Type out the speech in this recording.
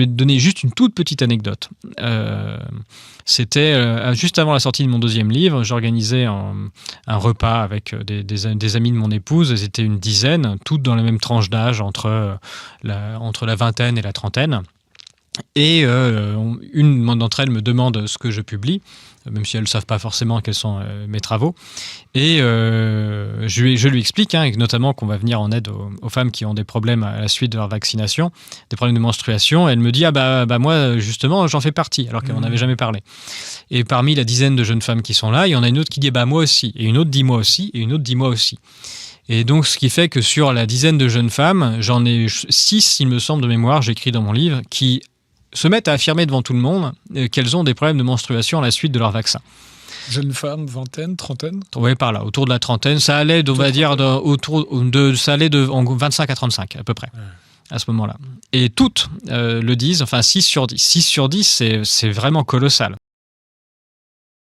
Je vais te donner juste une toute petite anecdote. C'était juste avant la sortie de mon 2e livre, j'organisais un repas avec des amis de mon épouse. Elles étaient une dizaine, toutes dans la même tranche d'âge, entre la vingtaine et la trentaine. Et une d'entre elles me demande ce que je publie, même si elles ne savent pas forcément quels sont mes travaux. Et je lui explique, notamment qu'on va venir en aide aux femmes qui ont des problèmes à la suite de leur vaccination, des problèmes de menstruation. Elle me dit « Ah bah moi, justement, j'en fais partie », alors qu'elle n'en avait jamais parlé. Et parmi la dizaine de jeunes femmes qui sont là, il y en a une autre qui dit « Bah moi aussi », et une autre dit « Moi aussi », et une autre dit « Moi aussi ». Et donc, ce qui fait que sur la dizaine de jeunes femmes, j'en ai 6, il me semble, de mémoire, j'écris dans mon livre, qui se mettent à affirmer devant tout le monde qu'elles ont des problèmes de menstruation à la suite de leur vaccin. Jeune femme, vingtaine, trentaine? Oui, par là, autour de la trentaine. Ça allait, on va dire, ça allait de 25 à 35, à peu près, à ce moment-là. Et toutes le disent, enfin 6 sur 10. 6 sur 10, c'est vraiment colossal.